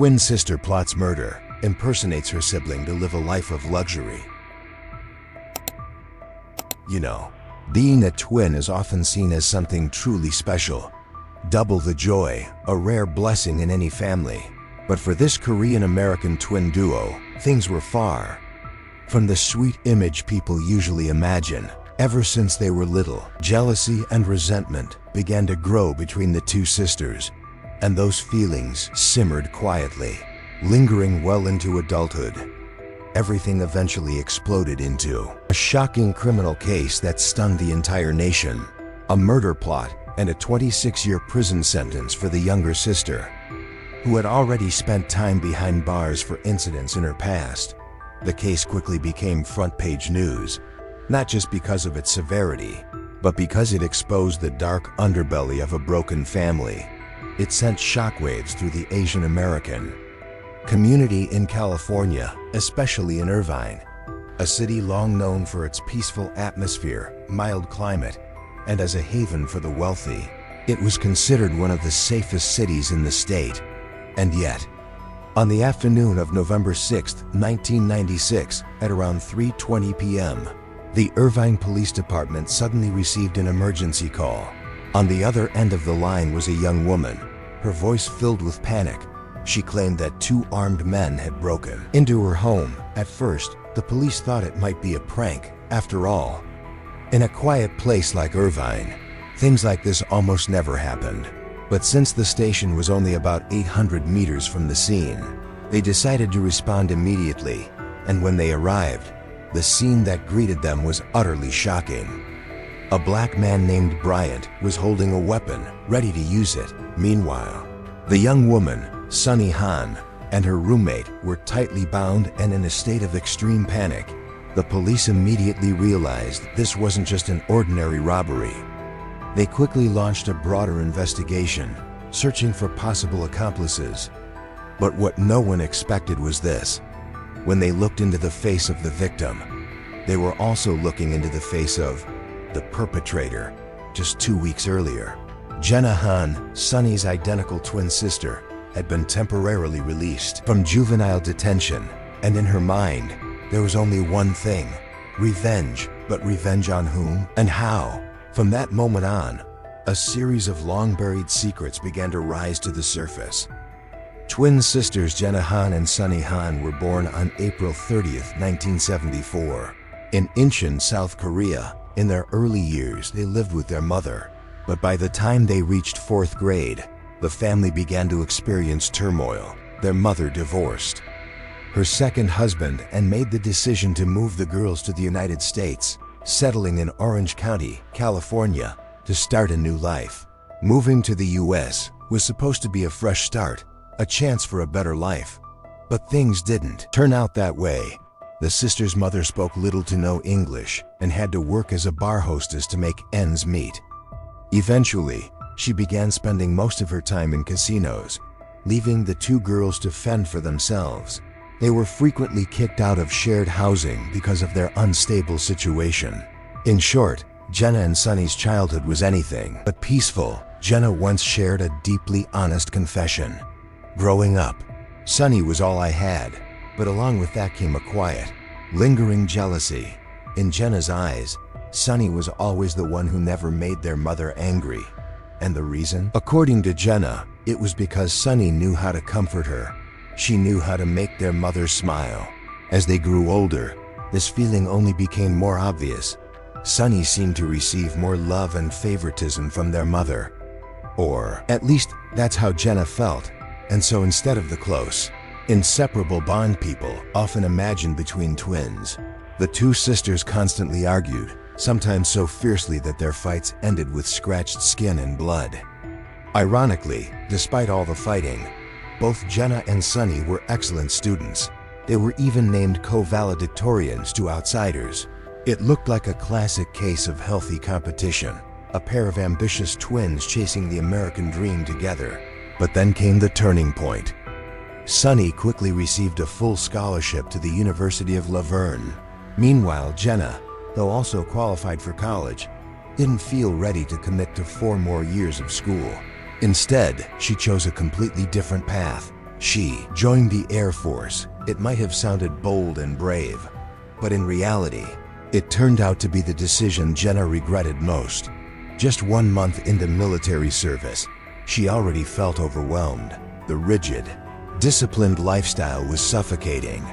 twin sister plots murder, impersonates her sibling to live a life of luxury. You know, being a twin is often seen as something truly special. Double the joy, a rare blessing in any family. But for this Korean-American twin duo, things were far from the sweet image people usually imagine. Ever since they were little, jealousy and resentment began to grow between the two sisters, and those feelings simmered quietly, lingering well into adulthood. Everything eventually exploded into a shocking criminal case that stunned the entire nation, a murder plot and a 26-year prison sentence for the younger sister, who had already spent time behind bars for incidents in her past. The case quickly became front-page news, not just because of its severity, but because it exposed the dark underbelly of a broken family. It sent shockwaves through the Asian American community in California, especially in Irvine, a city long known for its peaceful atmosphere, mild climate, and as a haven for the wealthy. It was considered one of the safest cities in the state. And yet, on the afternoon of November 6, 1996, at around 3:20 p.m., the Irvine Police Department suddenly received an emergency call. On the other end of the line was a young woman, her voice filled with panic. She claimed that two armed men had broken into her home. At first, the police thought it might be a prank. After all, in a quiet place like Irvine, things like this almost never happened. But since the station was only about 800 meters from the scene, they decided to respond immediately. And when they arrived, the scene that greeted them was utterly shocking. A black man named Bryant was holding a weapon, ready to use it. Meanwhile, the young woman, Sunny Han, and her roommate were tightly bound and in a state of extreme panic. The police immediately realized this wasn't just an ordinary robbery. They quickly launched a broader investigation, searching for possible accomplices. But what no one expected was this. When they looked into the face of the victim, they were also looking into the face of the perpetrator. Just 2 weeks earlier, Jeena Han, Sunny's identical twin sister, had been temporarily released from juvenile detention, and in her mind, there was only one thing: revenge. But revenge on whom and how? From that moment on, a series of long-buried secrets began to rise to the surface. Twin sisters Jeena Han and Sunny Han were born on April 30th, 1974, in Incheon, South Korea. In their early years, they lived with their mother, but by the time they reached 4th grade, the family began to experience turmoil. Their mother divorced her second husband and made the decision to move the girls to the United States, settling in Orange County, California, to start a new life. Moving to the US was supposed to be a fresh start, a chance for a better life. But things didn't turn out that way. The sisters' mother spoke little to no English and had to work as a bar hostess to make ends meet. Eventually, she began spending most of her time in casinos, leaving the two girls to fend for themselves. They were frequently kicked out of shared housing because of their unstable situation. In short, Jeena and Sunny's childhood was anything but peaceful. Jeena once shared a deeply honest confession. Growing up, Sunny was all I had, but along with that came a quiet, lingering jealousy. In Jeena's eyes, Sunny was always the one who never made their mother angry. And the reason? According to Jeena, it was because Sunny knew how to comfort her. She knew how to make their mother smile. As they grew older, this feeling only became more obvious. Sunny seemed to receive more love and favoritism from their mother. Or at least that's how Jeena felt. And so instead of the close, inseparable bond people often imagined between twins, the two sisters constantly argued, sometimes so fiercely that their fights ended with scratched skin and blood. Ironically, despite all the fighting, both Jeena and Sunny were excellent students. They were even named co-valedictorians to outsiders. It looked like a classic case of healthy competition, a pair of ambitious twins chasing the American dream together. But then came the turning point. Sunny quickly received a full scholarship to the University of Laverne. Meanwhile, Jeena, though also qualified for college, didn't feel ready to commit to 4 more years of school. Instead, she chose a completely different path. She joined the Air Force. It might have sounded bold and brave, but in reality, it turned out to be the decision Jeena regretted most. Just 1 month into military service, she already felt overwhelmed. The rigid, disciplined lifestyle was suffocating,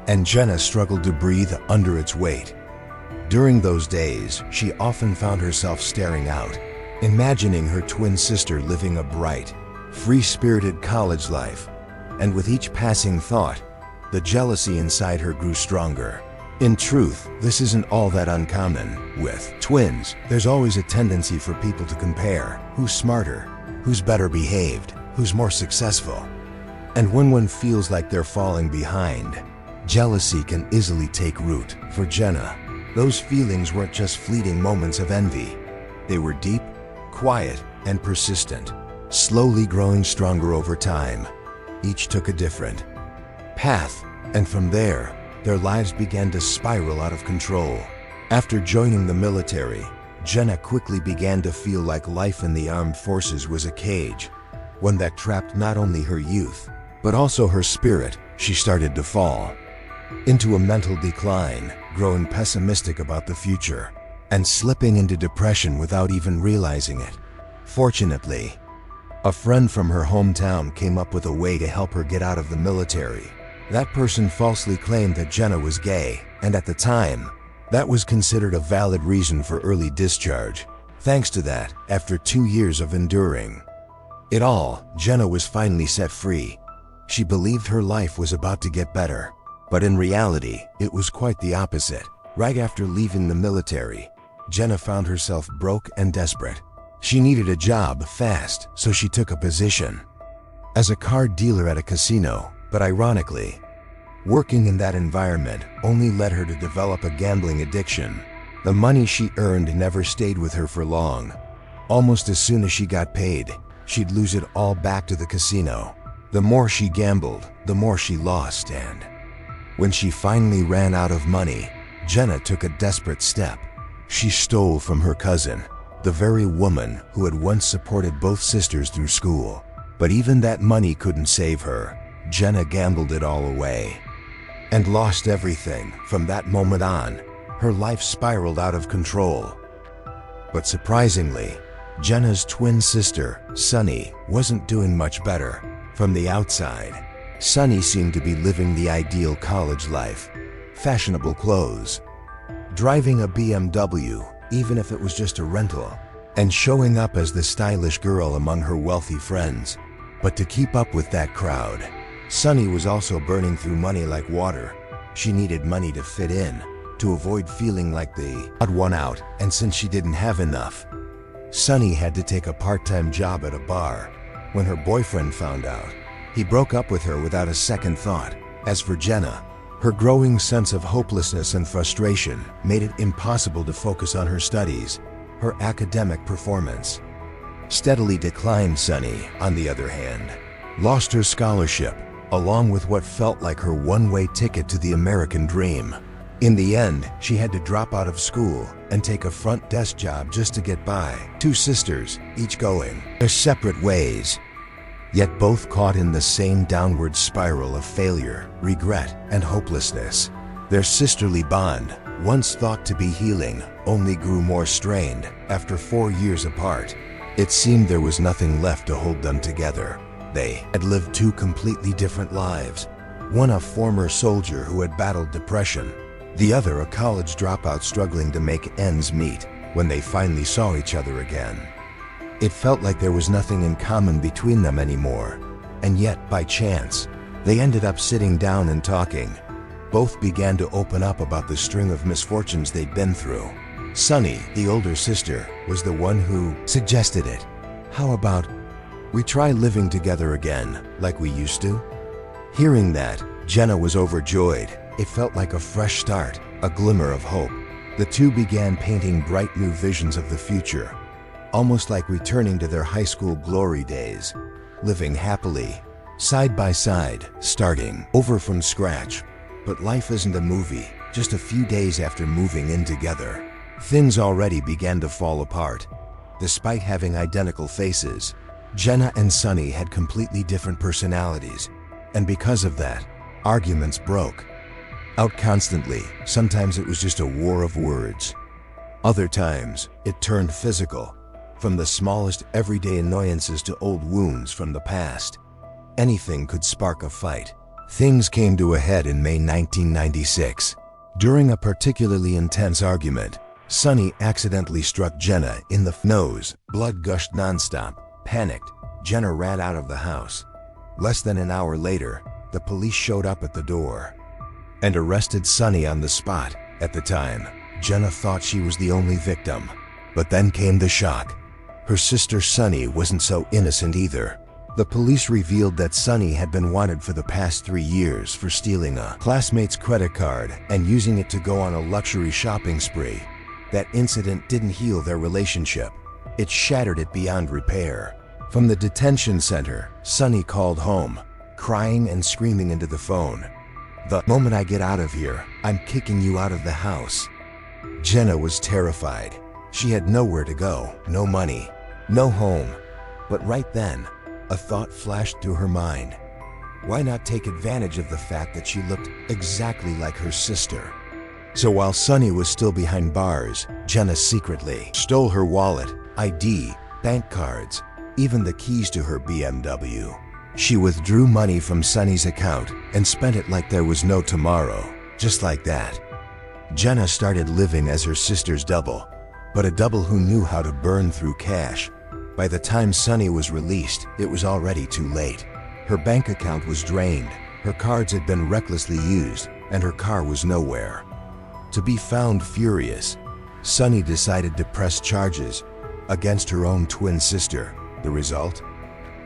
and Jeena struggled to breathe under its weight. During those days, she often found herself staring out, imagining her twin sister living a bright, free-spirited college life, and with each passing thought, the jealousy inside her grew stronger. In truth, this isn't all that uncommon. With twins, there's always a tendency for people to compare who's smarter, who's better behaved, who's more successful. And when one feels like they're falling behind, jealousy can easily take root. For Jeena, those feelings weren't just fleeting moments of envy. They were deep, quiet, and persistent, slowly growing stronger over time. Each took a different path, and from there, their lives began to spiral out of control. After joining the military, Jeena quickly began to feel like life in the armed forces was a cage, one that trapped not only her youth, but also her spirit. She started to fall into a mental decline, growing pessimistic about the future, and slipping into depression without even realizing it. Fortunately, a friend from her hometown came up with a way to help her get out of the military. That person falsely claimed that Jeena was gay, and at the time, that was considered a valid reason for early discharge. Thanks to that, after 2 years of enduring it all, Jeena was finally set free. She believed her life was about to get better, but in reality, it was quite the opposite. Right after leaving the military, Jeena found herself broke and desperate. She needed a job fast, so she took a position as a card dealer at a casino. But ironically, working in that environment only led her to develop a gambling addiction. The money she earned never stayed with her for long. Almost as soon as she got paid, she'd lose it all back to the casino. The more she gambled, the more she lost, and when she finally ran out of money, Jeena took a desperate step. She stole from her cousin, the very woman who had once supported both sisters through school. But even that money couldn't save her. Jeena gambled it all away and lost everything. From that moment on, her life spiraled out of control. But surprisingly, Jeena's twin sister, Sunny, wasn't doing much better. From the outside, Sunny seemed to be living the ideal college life. Fashionable clothes, driving a BMW, even if it was just a rental, and showing up as the stylish girl among her wealthy friends. But to keep up with that crowd, Sunny was also burning through money like water. She needed money to fit in, to avoid feeling like the odd one out, and since she didn't have enough, Sunny had to take a part-time job at a bar. When her boyfriend found out, he broke up with her without a second thought. As for Jeena, her growing sense of hopelessness and frustration made it impossible to focus on her studies. Her academic performance steadily declined. Sunny, on the other hand, lost her scholarship, along with what felt like her one-way ticket to the American dream. In the end, she had to drop out of school and take a front desk job just to get by. 2 sisters, each going their separate ways, yet both caught in the same downward spiral of failure, regret, and hopelessness. Their sisterly bond, once thought to be healing, only grew more strained. After 4 years apart, it seemed there was nothing left to hold them together. They had lived 2 completely different lives. One a former soldier who had battled depression, the other a college dropout struggling to make ends meet. When they finally saw each other again, it felt like there was nothing in common between them anymore. And yet, by chance, they ended up sitting down and talking. Both began to open up about the string of misfortunes they'd been through. Sunny, the older sister, was the one who suggested it. "How about we try living together again, like we used to?" Hearing that, Jeena was overjoyed. It felt like a fresh start, a glimmer of hope. The two began painting bright new visions of the future, almost like returning to their high school glory days, living happily, side by side, starting over from scratch. But life isn't a movie. Just a few days after moving in together, things already began to fall apart. Despite having identical faces, Jeena and Sunny had completely different personalities. And because of that, arguments broke out constantly. Sometimes it was just a war of words. Other times, it turned physical, from the smallest everyday annoyances to old wounds from the past. Anything could spark a fight. Things came to a head in May 1996. During a particularly intense argument, Sonny accidentally struck Jeena in the nose. Blood gushed nonstop. Panicked, Jeena ran out of the house. Less than an hour later, the police showed up at the door and arrested Sonny on the spot. At the time, Jeena thought she was the only victim. But then came the shock. Her sister Sonny wasn't so innocent either. The police revealed that Sonny had been wanted for the past 3 years for stealing a classmate's credit card and using it to go on a luxury shopping spree. That incident didn't heal their relationship. It shattered it beyond repair. From the detention center, Sonny called home, crying and screaming into the phone. "The moment I get out of here, I'm kicking you out of the house." Jeena was terrified. She had nowhere to go, no money, no home. But right then, a thought flashed through her mind. Why not take advantage of the fact that she looked exactly like her sister? So while Sonny was still behind bars, Jeena secretly stole her wallet, ID, bank cards, even the keys to her BMW. She withdrew money from Sonny's account and spent it like there was no tomorrow. Just like that, Jeena started living as her sister's double, but a double who knew how to burn through cash. By the time Sonny was released, it was already too late. Her bank account was drained, her cards had been recklessly used, and her car was nowhere. To be found furious, Sonny decided to press charges against her own twin sister. The result?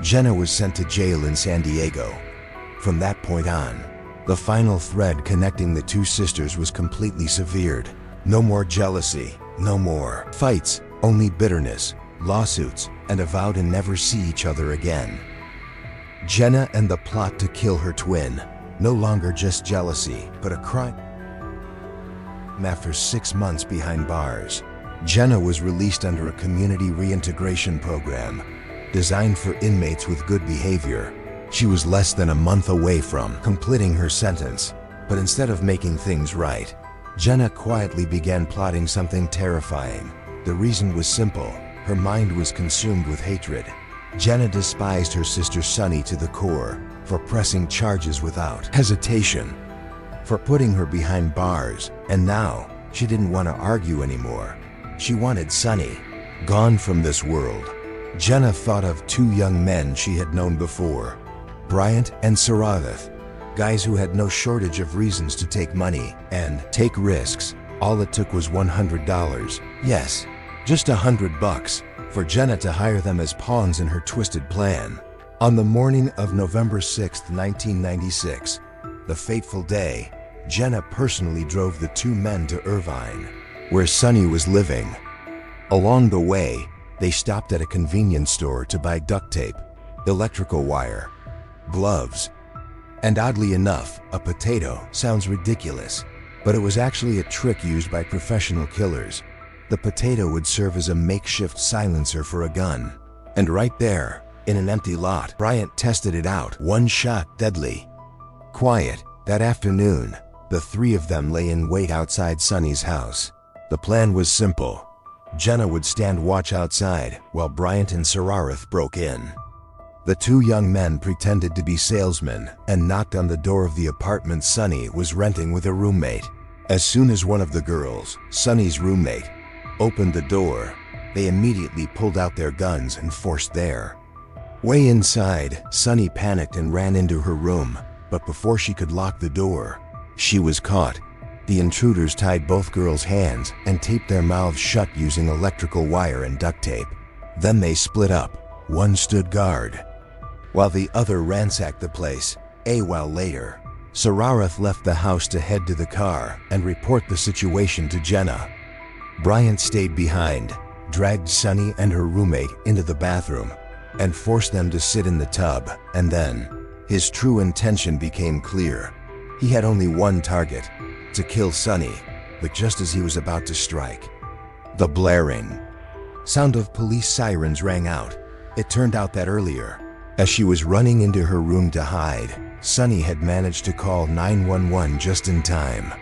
Jeena was sent to jail in San Diego. From that point on, the final thread connecting the two sisters was completely severed. No more jealousy, no more fights, only bitterness, lawsuits, and a vow to never see each other again. Jeena and the plot to kill her twin, no longer just jealousy, but a crime. After 6 months behind bars, Jeena was released under a community reintegration program designed for inmates with good behavior. She was less than a month away from completing her sentence, but instead of making things right, Jeena quietly began plotting something terrifying. The reason was simple. Her mind was consumed with hatred. Jeena despised her sister Sonny to the core for pressing charges without hesitation, for putting her behind bars, and now she didn't want to argue anymore. She wanted Sonny gone from this world. Jeena thought of 2 young men she had known before, Bryant and Sarath, guys who had no shortage of reasons to take money and take risks. All it took was $100. Yes, just $100 for Jeena to hire them as pawns in her twisted plan. On the morning of November 6, 1996, the fateful day, Jeena personally drove the 2 men to Irvine, where Sonny was living. Along the way, they stopped at a convenience store to buy duct tape, electrical wire, gloves, and oddly enough, a potato. Sounds ridiculous, but it was actually a trick used by professional killers. The potato would serve as a makeshift silencer for a gun. And right there, in an empty lot, Bryant tested it out. 1 shot, deadly. Quiet. That afternoon, the 3 of them lay in wait outside Sonny's house. The plan was simple. Jeena would stand watch outside while Bryant and Sarath broke in. The 2 young men pretended to be salesmen and knocked on the door of the apartment Sonny was renting with a roommate. As soon as one of the girls, Sonny's roommate, opened the door, they immediately pulled out their guns and forced their way inside. Sonny panicked and ran into her room, but before she could lock the door, she was caught. The intruders tied both girls' hands and taped their mouths shut using electrical wire and duct tape. Then they split up. One stood guard, while the other ransacked the place. A while later, Sarath left the house to head to the car and report the situation to Jeena. Bryant stayed behind, dragged Sonny and her roommate into the bathroom, and forced them to sit in the tub. And then, his true intention became clear. He had only one target: to kill Sonny. But just as he was about to strike, the blaring sound of police sirens rang out. It turned out that earlier, as she was running into her room to hide, Sunny had managed to call 911 just in time.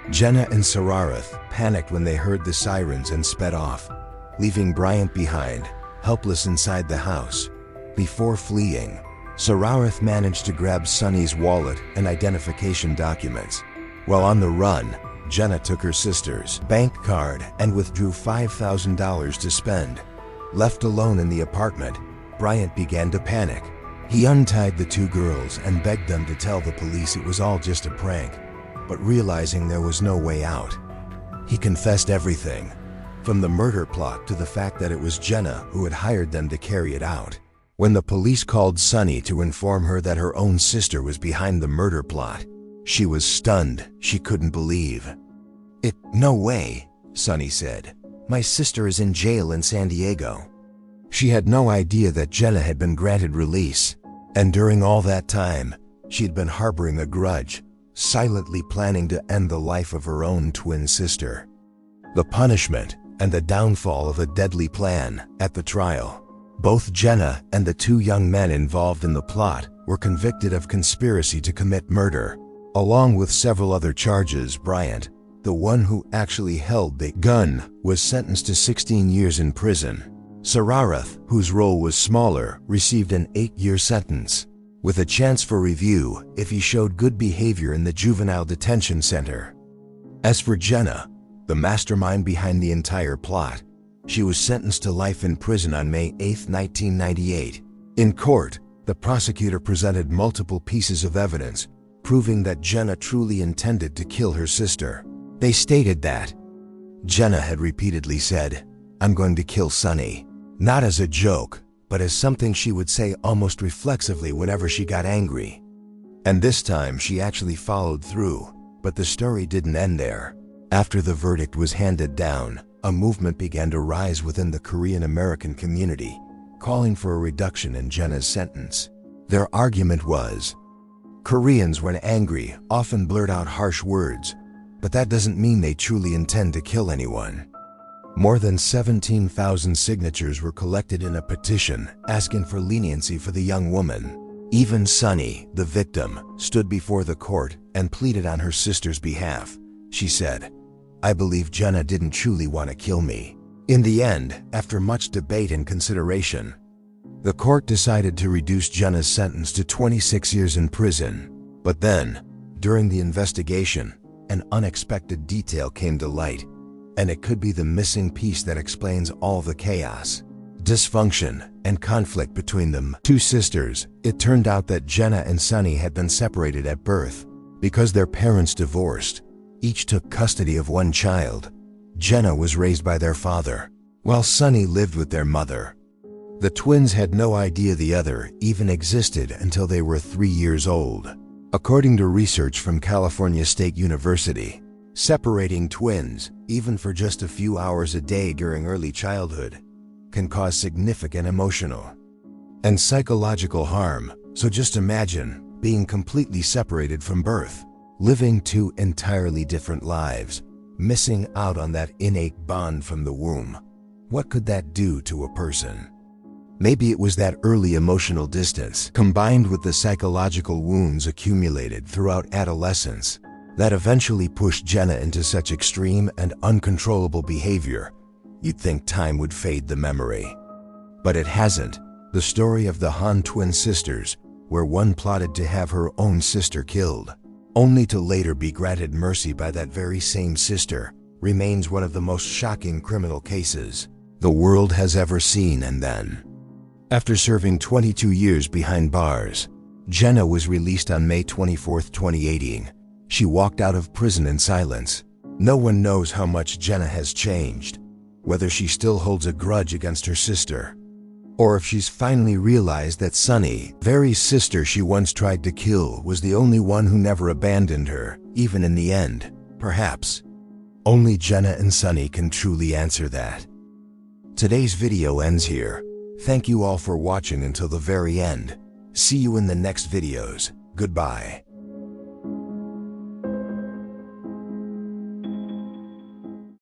Jeena and Sarath panicked when they heard the sirens and sped off, leaving Bryant behind, helpless inside the house. Before fleeing, Sarath managed to grab Sunny's wallet and identification documents. While on the run, Jeena took her sister's bank card and withdrew $5,000 to spend. Left alone in the apartment, Bryant began to panic. He untied the two girls and begged them to tell the police it was all just a prank, but realizing there was no way out, he confessed everything, from the murder plot to the fact that it was Jeena who had hired them to carry it out. When the police called Sunny to inform her that her own sister was behind the murder plot, she was stunned. She couldn't believe. No way," Sunny said. "My sister is in jail in San Diego." She had no idea that Jeena had been granted release, and during all that time, she'd been harboring a grudge, silently planning to end the life of her own twin sister. The punishment and the downfall of a deadly plan. At the trial, both Jeena and the two young men involved in the plot were convicted of conspiracy to commit murder. Along with several other charges, Bryant, the one who actually held the gun, was sentenced to 16 years in prison. Sarath, whose role was smaller, received an 8-year sentence, with a chance for review if he showed good behavior in the juvenile detention center. As for Jeena, the mastermind behind the entire plot, she was sentenced to life in prison on May 8, 1998. In court, the prosecutor presented multiple pieces of evidence proving that Jeena truly intended to kill her sister. They stated that Jeena had repeatedly said, "I'm going to kill Sunny," not as a joke, but as something she would say almost reflexively whenever she got angry. And this time she actually followed through, but the story didn't end there. After the verdict was handed down, a movement began to rise within the Korean American community, calling for a reduction in Jeena's sentence. Their argument was, Koreans, when angry, often blurt out harsh words, but that doesn't mean they truly intend to kill anyone. More than 17,000 signatures were collected in a petition asking for leniency for the young woman. Even Sunny, the victim, stood before the court and pleaded on her sister's behalf. She said, "I believe Jeena didn't truly want to kill me." In the end, after much debate and consideration, the court decided to reduce Jeena's sentence to 26 years in prison. But then, during the investigation, an unexpected detail came to light, and it could be the missing piece that explains all the chaos, dysfunction, and conflict between them two sisters. It turned out that Jeena and Sunny had been separated at birth. Because their parents divorced, each took custody of one child. Jeena was raised by their father, while Sunny lived with their mother. The twins had no idea the other even existed until they were 3 years old. According to research from California State University, separating twins, even for just a few hours a day during early childhood, can cause significant emotional and psychological harm. So just imagine being completely separated from birth, living two entirely different lives, missing out on that innate bond from the womb. What could that do to a person? Maybe it was that early emotional distance, combined with the psychological wounds accumulated throughout adolescence, that eventually pushed Jeena into such extreme and uncontrollable behavior. You'd think time would fade the memory. But it hasn't. The story of the Han twin sisters, where one plotted to have her own sister killed, only to later be granted mercy by that very same sister, remains one of the most shocking criminal cases the world has ever seen. And then, after serving 22 years behind bars, Jeena was released on May 24, 2018. She walked out of prison in silence. No one knows how much Jeena has changed, whether she still holds a grudge against her sister, or if she's finally realized that Sunny, the very sister she once tried to kill, was the only one who never abandoned her, even in the end. Perhaps only Jeena and Sunny can truly answer that. Today's video ends here. Thank you all for watching until the very end. See you in the next videos. Goodbye.